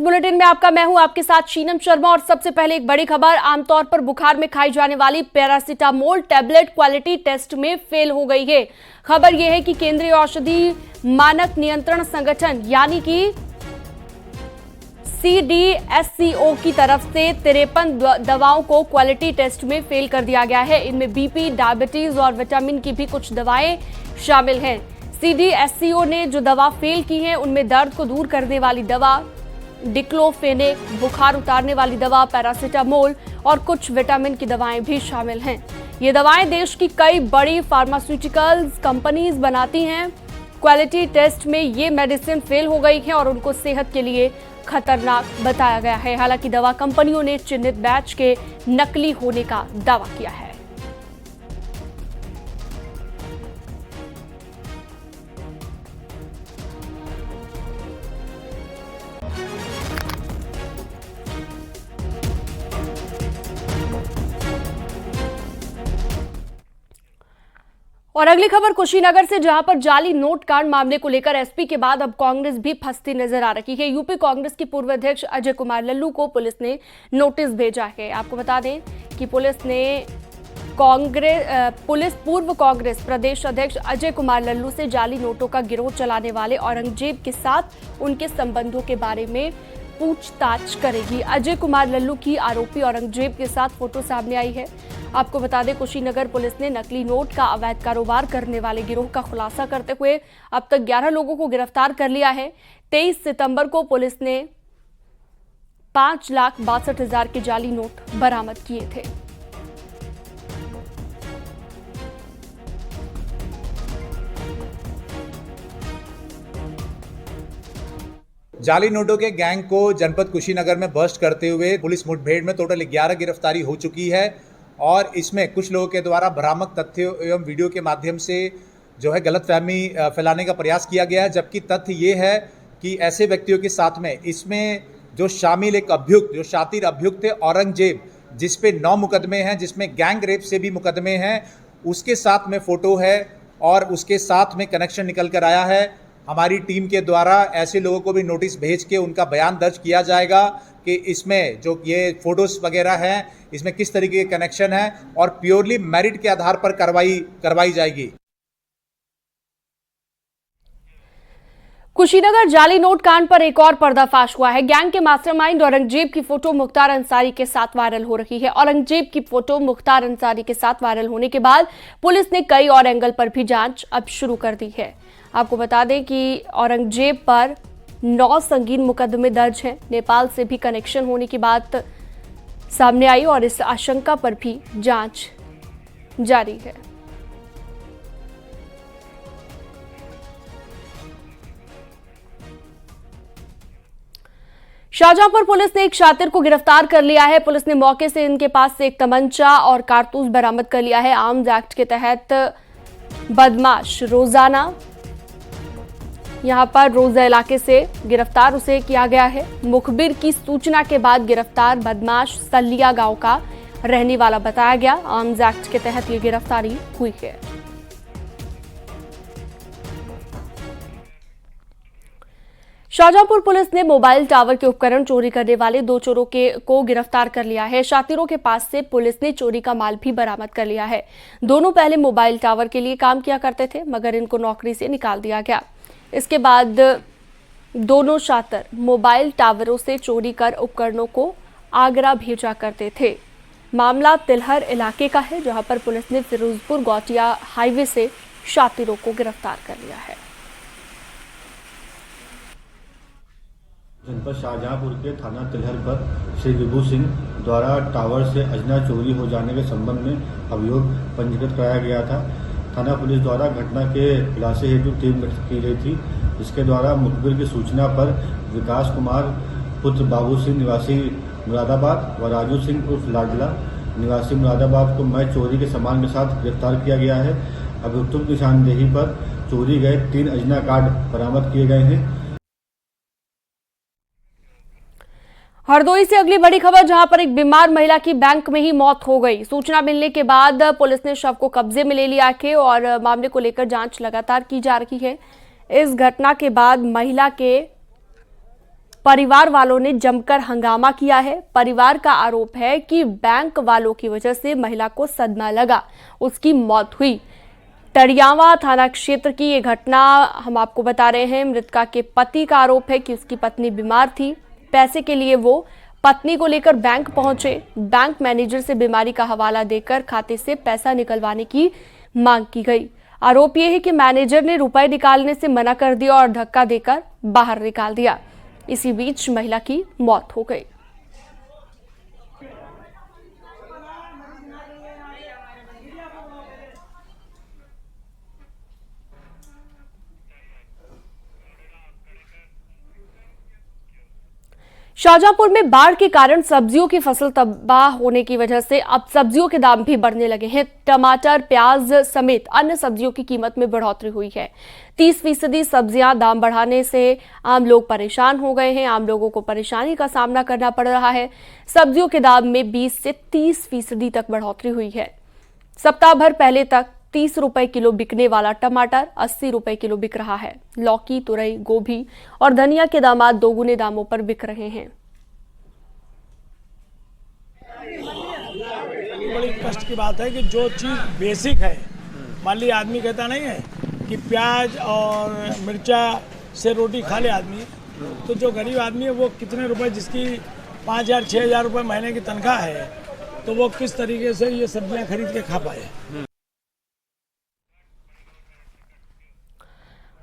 Bulletin में आपका मैं हूं आपके साथ शीनम शर्मा। और सबसे पहले एक बड़ी खबर, आमतौर पर बुखार में खाई जाने वाली पैरासीटामोल टैबलेट क्वालिटी टेस्ट में फेल हो गई है। खबर यह है कि केंद्रीय औषधि मानक नियंत्रण संगठन यानी कि CDSCO की तरफ से 53 दवाओं को क्वालिटी टेस्ट में फेल कर दिया गया है। इनमें बीपी, डायबिटीज और विटामिन की भी कुछ दवाएं शामिल हैं। CDSCO ने जो दवा फेल की है उनमें दर्द को दूर करने वाली दवा डिक्लोफेनेक, बुखार उतारने वाली दवा पैरासीटामोल और कुछ विटामिन की दवाएं भी शामिल हैं। ये दवाएं देश की कई बड़ी फार्मास्यूटिकल्स कंपनीज बनाती हैं। क्वालिटी टेस्ट में ये मेडिसिन फेल हो गई है और उनको सेहत के लिए खतरनाक बताया गया है। हालांकि दवा कंपनियों ने चिन्हित बैच के नकली होने का दावा किया है। और अगली खबर कुशीनगर से, जहां पर जाली नोट कांड मामले को लेकर एसपी के बाद अब कांग्रेस भी फंसती नजर आ रही है। यूपी कांग्रेस के पूर्व अध्यक्ष अजय कुमार लल्लू को पुलिस ने नोटिस भेजा है। आपको बता दें कि पुलिस पूर्व कांग्रेस प्रदेश अध्यक्ष अजय कुमार लल्लू से जाली नोटों का गिरोह चलाने वाले औरंगजेब के साथ उनके संबंधों के बारे में पूछताछ करेगी। अजय कुमार लल्लू की आरोपी औरंगजेब के साथ फोटो सामने आई है। आपको बता दें कुशीनगर पुलिस ने नकली नोट का अवैध कारोबार करने वाले गिरोह का खुलासा करते हुए अब तक 11 लोगों को गिरफ्तार कर लिया है। 23 सितंबर को पुलिस ने 5,62,000 के जाली नोट बरामद किए थे। जाली नोटों के गैंग को जनपद कुशीनगर में बस्ट करते हुए पुलिस मुठभेड़ में टोटल 11 गिरफ्तारी हो चुकी है और इसमें कुछ लोगों के द्वारा भ्रामक तथ्यों एवं वीडियो के माध्यम से जो है गलतफहमी फैलाने का प्रयास किया गया है। जबकि तथ्य ये है कि ऐसे व्यक्तियों के साथ में इसमें जो शामिल एक अभियुक्त, जो शातिर अभियुक्त थे औरंगजेब, जिस पे 9 मुकदमे हैं, जिसमें गैंग रेप से भी मुकदमे हैं, उसके साथ में फ़ोटो है और उसके साथ में कनेक्शन निकल कर आया है। हमारी टीम के द्वारा ऐसे लोगों को भी नोटिस भेज के उनका बयान दर्ज किया जाएगा कि इसमें जो ये फोटोज वगैरह हैं इसमें किस तरीके के कनेक्शन है और प्योरली मेरिट के आधार पर करवाई जाएगी। कुशीनगर जाली नोट कांड पर एक और पर्दाफाश हुआ है। गैंग के मास्टरमाइंड औरंगजेब की फोटो मुख्तार अंसारी के साथ वायरल हो रही है। औरंगजेब की फोटो मुख्तार अंसारी के साथ वायरल होने के बाद पुलिस ने कई और एंगल पर भी जांच अब शुरू कर दी है। आपको बता दें कि औरंगजेब पर 9 संगीन मुकदमे दर्ज हैं। नेपाल से भी कनेक्शन होने की बात सामने आई और इस आशंका पर भी जांच जारी है। शाहजहांपुर पुलिस ने एक शातिर को गिरफ्तार कर लिया है। पुलिस ने मौके से इनके पास से एक तमंचा और कारतूस बरामद कर लिया है। आर्म्स एक्ट के तहत बदमाश रोजाना यहां पर रोजा इलाके से गिरफ्तार उसे किया गया है। मुखबिर की सूचना के बाद गिरफ्तार बदमाश सल्लिया गांव का रहने वाला बताया गया। आर्म्स एक्ट के तहत ये गिरफ्तारी हुई है। शाहजहांपुर पुलिस ने मोबाइल टावर के उपकरण चोरी करने वाले 2 चोरों को गिरफ्तार कर लिया है। शातिरों के पास से पुलिस ने चोरी का माल भी बरामद कर लिया है। दोनों पहले मोबाइल टावर के लिए काम किया करते थे, मगर इनको नौकरी से निकाल दिया गया। इसके बाद दोनों शातिर मोबाइल टावरों से चोरी कर उपकरणों को आगरा भेजा करते थे। मामला तिलहर इलाके का है, जहां पर पुलिस ने फिरोजपुर गौटिया हाईवे से शातिरों को गिरफ्तार कर लिया है। जनपद शाहजहांपुर के थाना तिलहर पर श्री विभू सिंह द्वारा टावर से अजना चोरी हो जाने के संबंध में अभियोग पंजीकृत कराया गया था। थाना पुलिस द्वारा घटना के खुलासे हेतु टीम गठित की गई थी, जिसके द्वारा मुखबिर की सूचना पर विकास कुमार पुत्र बाबू सिंह निवासी मुरादाबाद व राजू सिंह उर्फ लाडला निवासी मुरादाबाद को मैं चोरी के सामान के साथ गिरफ्तार किया गया है। अभियुक्तों की निशानदेही पर चोरी गए 3 अजना कार्ड बरामद किए गए हैं। हरदोई से अगली बड़ी खबर, जहां पर एक बीमार महिला की बैंक में ही मौत हो गई। सूचना मिलने के बाद पुलिस ने शव को कब्जे में ले लिया है और मामले को लेकर जांच लगातार की जा रही है। इस घटना के बाद महिला के परिवार वालों ने जमकर हंगामा किया है। परिवार का आरोप है कि बैंक वालों की वजह से महिला को सदमा लगा, उसकी मौत हुई। टड़ियावा थाना क्षेत्र की ये घटना हम आपको बता रहे हैं। मृतका के पति का आरोप है कि उसकी पत्नी बीमार थी। पैसे के लिए वो पत्नी को लेकर बैंक पहुंचे। बैंक मैनेजर से बीमारी का हवाला देकर खाते से पैसा निकलवाने की मांग की गई। आरोप यह है कि मैनेजर ने रुपए निकालने से मना कर दिया और धक्का देकर बाहर निकाल दिया। इसी बीच महिला की मौत हो गई। शाहजहांपुर में बाढ़ के कारण सब्जियों की फसल तबाह होने की वजह से अब सब्जियों के दाम भी बढ़ने लगे हैं। टमाटर, प्याज समेत अन्य सब्जियों की कीमत में बढ़ोतरी हुई है। 30% सब्जियां दाम बढ़ाने से आम लोग परेशान हो गए हैं। आम लोगों को परेशानी का सामना करना पड़ रहा है। सब्जियों के दाम में 20 से 30% तक बढ़ोतरी हुई है। सप्ताह भर पहले तक 30 रुपए किलो बिकने वाला टमाटर 80 रुपए किलो बिक रहा है। लौकी, तुरई, गोभी और धनिया के दाम दोगुने दामों पर बिक रहे हैं। बड़ी कष्ट की बात है कि जो चीज़ बेसिक है, मान ली आदमी कहता नहीं है कि प्याज और मिर्चा से रोटी खा ले आदमी, तो जो गरीब आदमी है वो कितने रुपए, जिसकी 5,000 6,000 रुपये महीने की तनख्वाह है, तो वो किस तरीके से ये सब्जियां खरीद के खा पाए।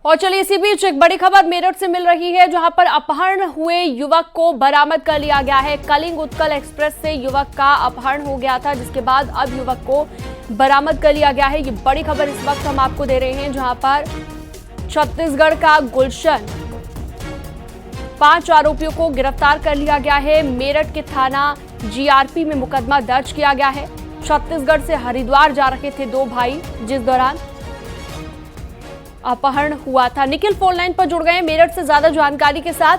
और चलिए इसी बीच एक बड़ी खबर मेरठ से मिल रही है, जहां पर अपहरण हुए युवक को बरामद कर लिया गया है। कलिंग उत्कल एक्सप्रेस से युवक का अपहरण हो गया था, जिसके बाद अब युवक को बरामद कर लिया गया है। ये बड़ी खबर इस वक्त हम आपको दे रहे हैं, जहां पर छत्तीसगढ़ का गुलशन 5 आरोपियों को गिरफ्तार कर लिया गया है। मेरठ के थाना जीआरपी में मुकदमा दर्ज किया गया है। छत्तीसगढ़ से हरिद्वार जा रहे थे 2 भाई, जिस दौरान अपहरण हुआ था। निखिल फोन लाइन पर जुड़ गए मेरठ से ज्यादा जानकारी के साथ।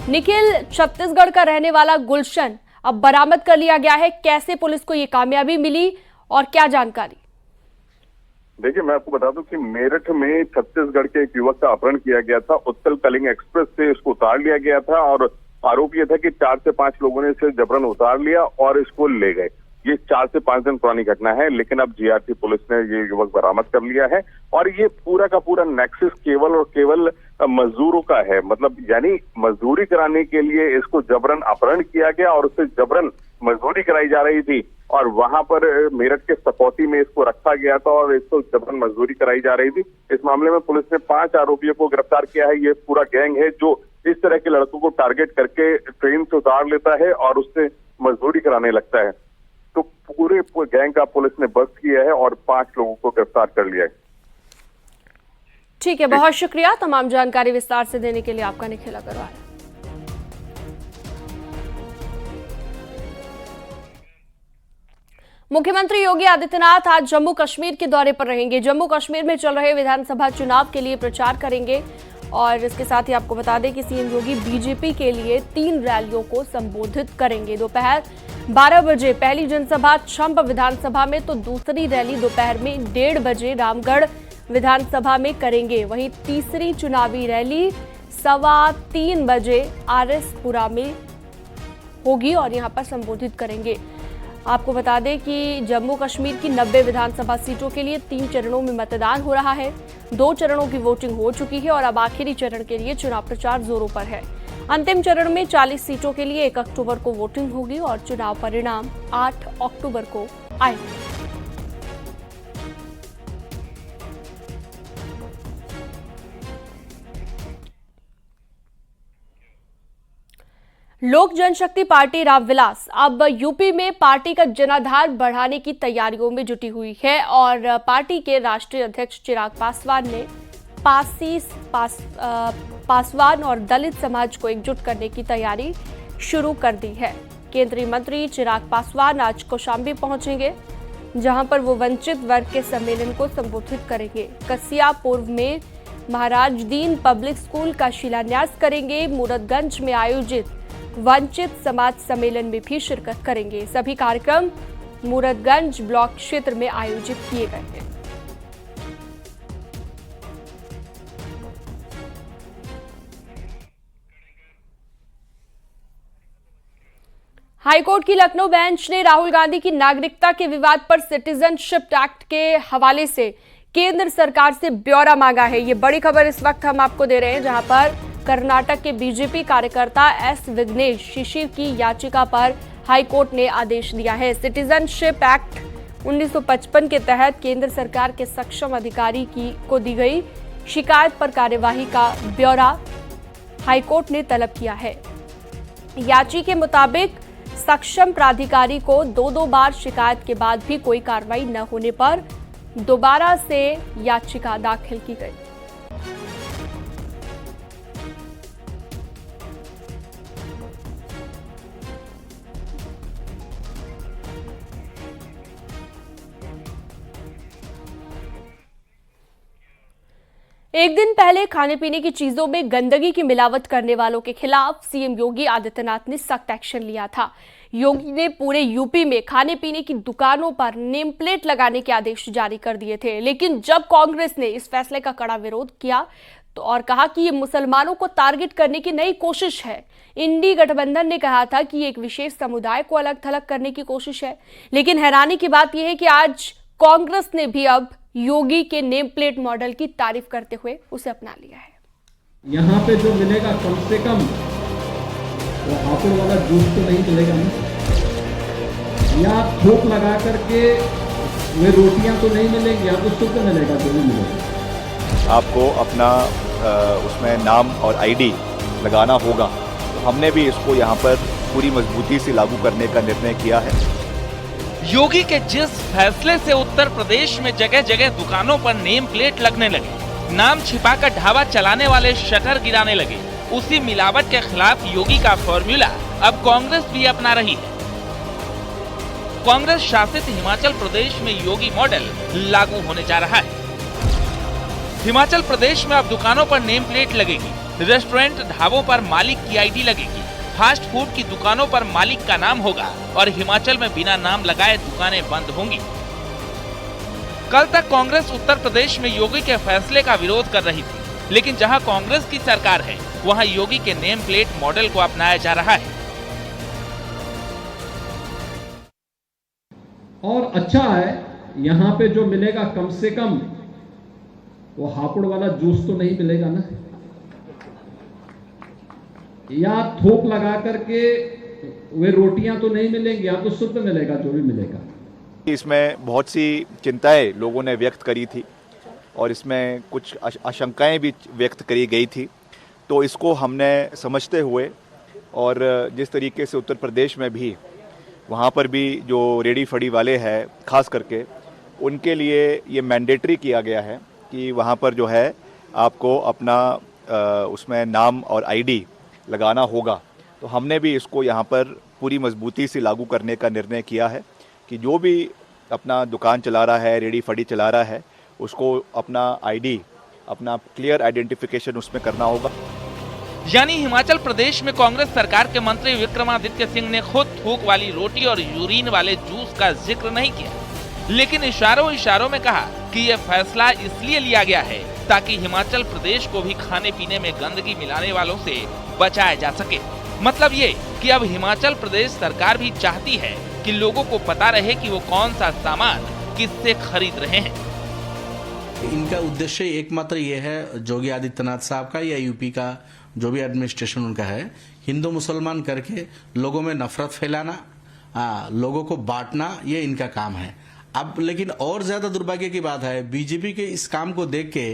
निखिल, छत्तीसगढ़ का रहने वाला गुलशन अब बरामद कर लिया गया है, कैसे पुलिस को ये कामयाबी मिली और क्या जानकारी? देखिए, मैं आपको बता दूं कि मेरठ में छत्तीसगढ़ के एक युवक का अपहरण किया गया था। उत्कल कलिंग एक्सप्रेस से इसको उतार लिया गया था और आरोप यह था कि 4 से 5 लोगों ने इसे जबरन उतार लिया और इसको ले गए। ये 4 से 5 दिन पुरानी घटना है, लेकिन अब जीआरपी पुलिस ने ये युवक बरामद कर लिया है। और ये पूरा का पूरा नेक्सस केवल और केवल मजदूरों का है, मतलब यानी मजदूरी कराने के लिए इसको जबरन अपहरण किया गया और उससे जबरन मजदूरी कराई जा रही थी और वहां पर मेरठ के सपौती में इसको रखा गया था और इसको जबरन मजदूरी कराई जा रही थी। इस मामले में पुलिस ने 5 आरोपियों को गिरफ्तार किया है। ये पूरा गैंग है जो इस तरह के लड़कों को टारगेट करके ट्रेन से उतार लेता है और उससे मजदूरी कराने लगता है। तो पूरे गैंग का पुलिस ने बस्ट किया है और 5 लोगों को गिरफ्तार कर लिया है। ठीक है, बहुत शुक्रिया तमाम जानकारी विस्तार से देने के लिए आपका, निखिल अग्रवाल। मुख्यमंत्री योगी आदित्यनाथ आज जम्मू कश्मीर के दौरे पर रहेंगे। जम्मू कश्मीर में चल रहे विधानसभा चुनाव के लिए प्रचार करेंगे और इसके साथ ही आपको बता दें कि सीएम योगी बीजेपी के लिए 3 रैलियों को संबोधित करेंगे। दोपहर 12 बजे पहली जनसभा छंब विधानसभा में, तो दूसरी रैली दोपहर में 1:30 बजे रामगढ़ विधानसभा में करेंगे। वहीं तीसरी चुनावी रैली 3:15 बजे आरएसपुरा में होगी और यहां पर संबोधित करेंगे। आपको बता दें कि जम्मू कश्मीर की 90 विधानसभा सीटों के लिए 3 चरणों में मतदान हो रहा है। 2 चरणों की वोटिंग हो चुकी है और अब आखिरी चरण के लिए चुनाव प्रचार जोरों पर है। अंतिम चरण में 40 सीटों के लिए 1 अक्टूबर को वोटिंग होगी और चुनाव परिणाम 8 अक्टूबर को आएंगे। लोक जनशक्ति पार्टी रामविलास अब यूपी में पार्टी का जनाधार बढ़ाने की तैयारियों में जुटी हुई है और पार्टी के राष्ट्रीय अध्यक्ष चिराग पासवान ने पासवान और दलित समाज को एकजुट करने की तैयारी शुरू कर दी है। केंद्रीय मंत्री चिराग पासवान आज कौशाम्बी पहुंचेंगे, जहां पर वो वंचित वर्ग के सम्मेलन को संबोधित करेंगे। कसिया पूर्व में महाराज दीन पब्लिक स्कूल का शिलान्यास करेंगे। मूरतगंज में आयोजित वंचित समाज सम्मेलन में भी शिरकत करेंगे। सभी कार्यक्रम मूरतगंज ब्लॉक क्षेत्र में आयोजित किए गए हैं। हाईकोर्ट की लखनऊ बेंच ने राहुल गांधी की नागरिकता के विवाद पर सिटीजनशिप एक्ट के हवाले से केंद्र सरकार से ब्यौरा मांगा है। ये बड़ी खबर इस वक्त हम आपको दे रहे हैं, जहां पर कर्नाटक के बीजेपी कार्यकर्ता एस विघ्नेश शिशिर की याचिका पर हाईकोर्ट ने आदेश दिया है। सिटीजनशिप एक्ट 1955 के तहत केंद्र सरकार के सक्षम अधिकारी को दी गई शिकायत पर कार्यवाही का ब्यौरा हाईकोर्ट ने तलब किया है। याची के मुताबिक सक्षम प्राधिकारी को दो बार शिकायत के बाद भी कोई कार्रवाई न होने पर दोबारा से याचिका दाखिल की गई। एक दिन पहले खाने पीने की चीजों में गंदगी की मिलावट करने वालों के खिलाफ सीएम योगी आदित्यनाथ ने सख्त एक्शन लिया था। योगी ने पूरे यूपी में खाने पीने की दुकानों पर नेम प्लेट लगाने के आदेश जारी कर दिए थे, लेकिन जब कांग्रेस ने इस फैसले का कड़ा विरोध किया तो और कहा कि ये मुसलमानों को टारगेट करने की नई कोशिश है। इंडी गठबंधन ने कहा था कि एक विशेष समुदाय को अलग थलग करने की कोशिश है, लेकिन हैरानी की बात यह है कि आज कांग्रेस ने भी अब योगी के नेम प्लेट मॉडल की तारीफ करते हुए उसे अपना लिया है। यहाँ पे जो मिलेगा कम से कम वो हापुड़ वाला जूस तो नहीं मिलेगा ना, या थोक लगा करके वे रोटियां तो नहीं मिलेंगी, या तो शुद्ध मिलेगा तो नहीं मिलेगा। आपको अपना उसमें नाम और आईडी लगाना होगा। तो हमने भी इसको यहाँ पर पूरी मजबूती से लागू करने का निर्णय किया है। योगी के जिस फैसले से उत्तर प्रदेश में जगह जगह दुकानों पर नेम प्लेट लगने लगे, नाम छिपाकर ढाबा चलाने वाले शटर गिराने लगे, उसी मिलावट के खिलाफ योगी का फॉर्मूला अब कांग्रेस भी अपना रही है। कांग्रेस शासित हिमाचल प्रदेश में योगी मॉडल लागू होने जा रहा है। हिमाचल प्रदेश में अब दुकानों पर नेम प्लेट लगेगी, रेस्टोरेंट ढाबों पर मालिक की आईडी लगेगी, फास्ट फूड की दुकानों पर मालिक का नाम होगा और हिमाचल में बिना नाम लगाए दुकानें बंद होंगी। कल तक कांग्रेस उत्तर प्रदेश में योगी के फैसले का विरोध कर रही थी, लेकिन जहां कांग्रेस की सरकार है वहां योगी के नेम प्लेट मॉडल को अपनाया जा रहा है। और अच्छा है, यहाँ पे जो मिलेगा कम से कम वो हापुड़ वाला जूस तो नहीं मिलेगा ना, या थोक लगा करके वे रोटियां तो नहीं मिलेंगी, या तो शुद्ध मिलेगा जो भी मिलेगा। इसमें बहुत सी चिंताएं लोगों ने व्यक्त करी थी और इसमें कुछ आशंकाएं भी व्यक्त करी गई थी। तो इसको हमने समझते हुए और जिस तरीके से उत्तर प्रदेश में भी वहाँ पर भी जो रेडी फड़ी वाले हैं खास करके उनके लिए ये मैंडेटरी किया गया है कि वहाँ पर जो है आपको अपना उसमें नाम और आईडी लगाना होगा। तो हमने भी इसको यहाँ पर पूरी मजबूती से लागू करने का निर्णय किया है कि जो भी अपना दुकान चला रहा है, रेडी फड़ी चला रहा है, उसको अपना आईडी, अपना क्लियर आइडेंटिफिकेशन उसमें करना होगा। यानी हिमाचल प्रदेश में कांग्रेस सरकार के मंत्री विक्रमादित्य सिंह ने खुद थूक वाली रोटी और यूरिन वाले जूस का जिक्र नहीं किया, लेकिन इशारों में कहा कि यह फैसला इसलिए लिया गया है ताकि हिमाचल प्रदेश को भी खाने पीने में गंदगी मिलाने वालों से बचाया जा सके। मतलब ये कि अब हिमाचल प्रदेश सरकार भी चाहती है कि लोगों को पता रहे कि वो कौन सा सामान किससे खरीद रहे हैं। इनका उद्देश्य एकमात्र ये है, योगी आदित्यनाथ साहब का या यूपी का जो भी एडमिनिस्ट्रेशन उनका है, हिंदू मुसलमान करके लोगों में नफरत फैलाना, लोगों को बांटना, ये इनका काम है। अब लेकिन और ज्यादा दुर्भाग्य की बात है, बीजेपी के इस काम को देख के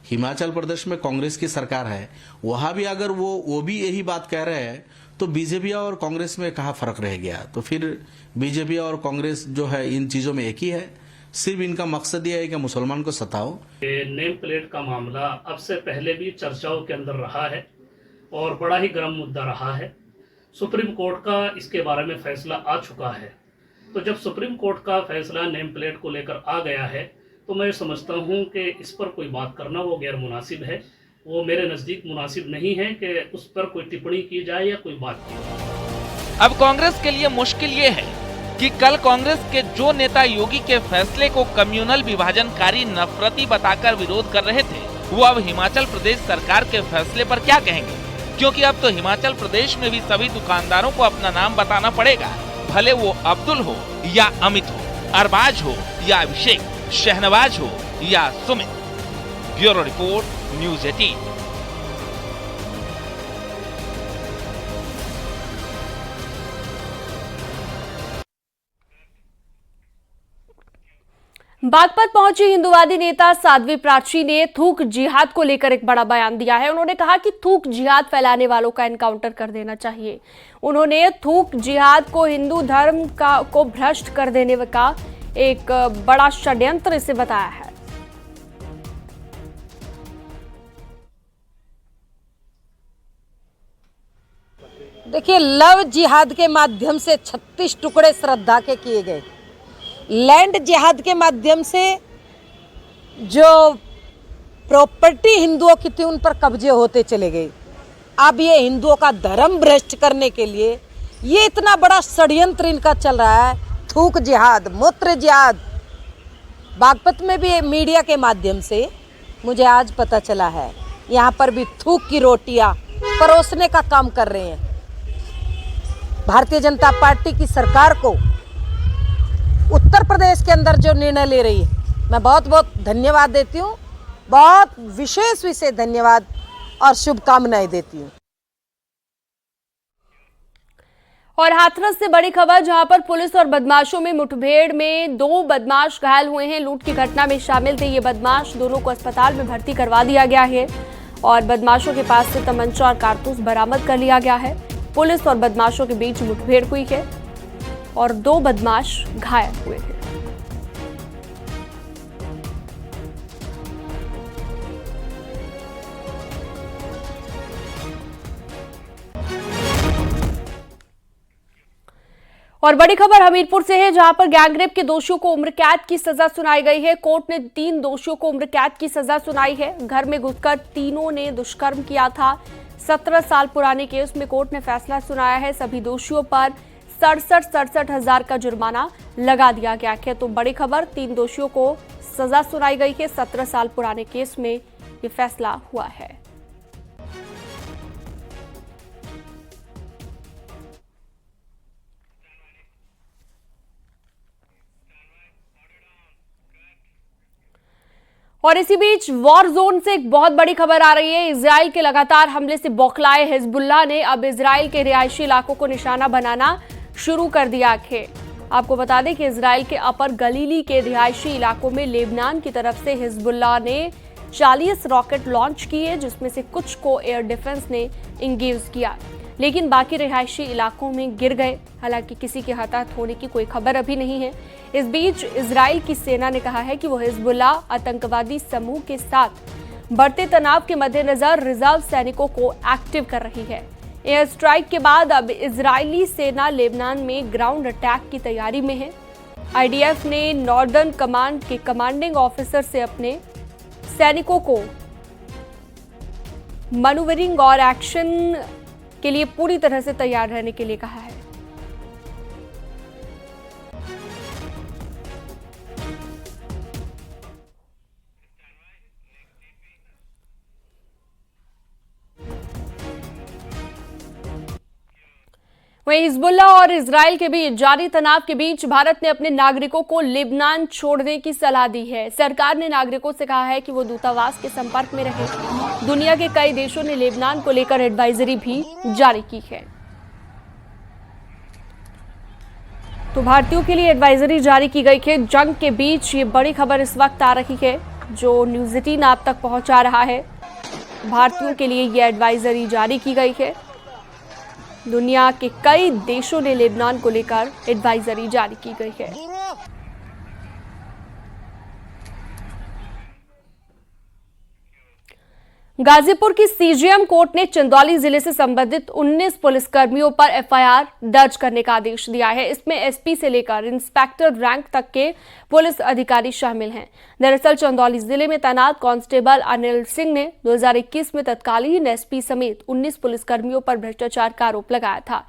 हिमाचल प्रदेश में कांग्रेस की सरकार है, वहां भी अगर वो भी यही बात कह रहे हैं तो बीजेपी और कांग्रेस में कहाँ फर्क रह गया। तो फिर बीजेपी और कांग्रेस जो है इन चीजों में एक ही है, सिर्फ इनका मकसद यह है कि मुसलमान को सताओ। नेम प्लेट का मामला अब से पहले भी चर्चाओं के अंदर रहा है और बड़ा ही गर्म मुद्दा रहा है। सुप्रीम कोर्ट का इसके बारे में फैसला आ चुका है। तो जब सुप्रीम कोर्ट का फैसला नेम प्लेट को लेकर आ गया है तो मैं समझता हूं कि इस पर कोई बात करना वो गैर मुनासिब है। वो मेरे नज़दीक मुनासिब नहीं है कि उस पर कोई टिप्पणी की जाए या कोई बात की जाए। अब कांग्रेस के लिए मुश्किल ये है कि कल कांग्रेस के जो नेता योगी के फैसले को कम्युनल विभाजनकारी नफरती बताकर विरोध कर रहे थे, वो अब हिमाचल प्रदेश सरकार के फैसले पर क्या कहेंगे, क्योंकि अब तो हिमाचल प्रदेश में भी सभी दुकानदारों को अपना नाम बताना पड़ेगा भले वो अब्दुल हो या अमित हो, अरबाज हो या अभिषेक, शहनवाज हो या Sumit. Bureau report, news 18। Baghpat पहुंची हिंदुवादी नेता साध्वी प्राची ने थूक जिहाद को लेकर एक बड़ा बयान दिया है। उन्होंने कहा कि थूक जिहाद फैलाने वालों का एनकाउंटर कर देना चाहिए। उन्होंने थूक जिहाद को हिंदू धर्म को भ्रष्ट कर देने का एक बड़ा षड्यंत्र इसे बताया है। देखिए, लव जिहाद के माध्यम से 36 टुकड़े श्रद्धा के किए गए। लैंड जिहाद के माध्यम से जो प्रॉपर्टी हिंदुओं की थी उन पर कब्जे होते चले गए। अब ये हिंदुओं का धर्म भ्रष्ट करने के लिए ये इतना बड़ा षड्यंत्र इनका चल रहा है। थूक जिहाद, मूत्र जिहाद। बागपत में भी मीडिया के माध्यम से मुझे आज पता चला है, यहाँ पर भी थूक की रोटियां परोसने का काम कर रहे हैं। भारतीय जनता पार्टी की सरकार को उत्तर प्रदेश के अंदर जो निर्णय ले रही है, मैं बहुत बहुत धन्यवाद देती हूँ, बहुत विशेष धन्यवाद और शुभकामनाएं देती हूँ। और हाथरस से बड़ी खबर, जहां पर पुलिस और बदमाशों में मुठभेड़ में 2 बदमाश घायल हुए हैं। लूट की घटना में शामिल थे ये बदमाश। दोनों को अस्पताल में भर्ती करवा दिया गया है और बदमाशों के पास से तमंचा और कारतूस बरामद कर लिया गया है। पुलिस और बदमाशों के बीच मुठभेड़ हुई है और 2 बदमाश घायल हुए हैं। और बड़ी खबर हमीरपुर से है, जहां पर गैंगरेप के दोषियों को उम्र कैद की सजा सुनाई गई है। कोर्ट ने 3 दोषियों को उम्र कैद की सजा सुनाई है। घर में घुसकर तीनों ने दुष्कर्म किया था। 17 साल पुराने केस में कोर्ट ने फैसला सुनाया है। सभी दोषियों पर 67 हजार का जुर्माना लगा दिया गया है। तो बड़ी खबर, 3 दोषियों को सजा सुनाई गई है। 17 साल पुराने केस में ये फैसला हुआ है। और इसी बीच वॉर जोन से एक बहुत बड़ी खबर आ रही है। इजराइल के लगातार हमले से बौखलाए हिजबुल्लाह ने अब इजराइल के रिहायशी इलाकों को निशाना बनाना शुरू कर दिया है। आपको बता दें कि इजराइल के अपर गलीली के रिहायशी इलाकों में लेबनान की तरफ से हिजबुल्लाह ने 40 रॉकेट लॉन्च किए, जिसमें से कुछ को एयर डिफेंस ने इंगेज किया, लेकिन बाकी रिहायशी इलाकों में गिर गए। हालांकि किसी के हताहत होने की कोई खबर अभी नहीं है। इस बीच इजराइल की सेना ने कहा है कि वो हिजबुल्लाह आतंकवादी समूह के साथ बढ़ते तनाव के मद्देनजर रिजर्व सैनिकों को एक्टिव कर रही है। एयर स्ट्राइक के बाद अब इजरायली सेना लेबनान में ग्राउंड अटैक की तैयारी में है। आईडीएफ ने नॉर्दर्न कमांड के कमांडिंग ऑफिसर से अपने सैनिकों को मैन्यूवरिंग और एक्शन के लिए पूरी तरह से तैयार रहने के लिए कहा है। वहीं हिजबुल्लाह और इजराइल के बीच जारी तनाव के बीच भारत ने अपने नागरिकों को लेबनान छोड़ने की सलाह दी है। सरकार ने नागरिकों से कहा है कि वो दूतावास के संपर्क में रहें। दुनिया के कई देशों ने लेबनान को लेकर एडवाइजरी भी जारी की है। तो भारतीयों के लिए एडवाइजरी जारी की गई है। जंग के बीच ये बड़ी खबर इस वक्त आ रही है जो न्यूज़ 18 आप तक पहुंचा रहा है। भारतीयों के लिए ये एडवाइजरी जारी की गई है। दुनिया के कई देशों ने लेबनान को लेकर एडवाइजरी जारी की गई है। गाजीपुर की सीजेएम कोर्ट ने चंदौली जिले से संबंधित 19 पुलिसकर्मियों पर एफआईआर दर्ज करने का आदेश दिया है। इसमें एसपी से लेकर इंस्पेक्टर रैंक तक के पुलिस अधिकारी शामिल हैं। दरअसल चंदौली जिले में तैनात कांस्टेबल अनिल सिंह ने 2021 में तत्कालीन एसपी समेत 19 पुलिसकर्मियों पर भ्रष्टाचार का आरोप लगाया था।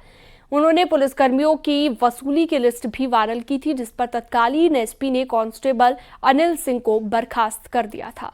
उन्होंने पुलिसकर्मियों की वसूली की लिस्ट भी वायरल की थी, जिस पर तत्कालीन एसपी ने कांस्टेबल अनिल सिंह को बर्खास्त कर दिया था।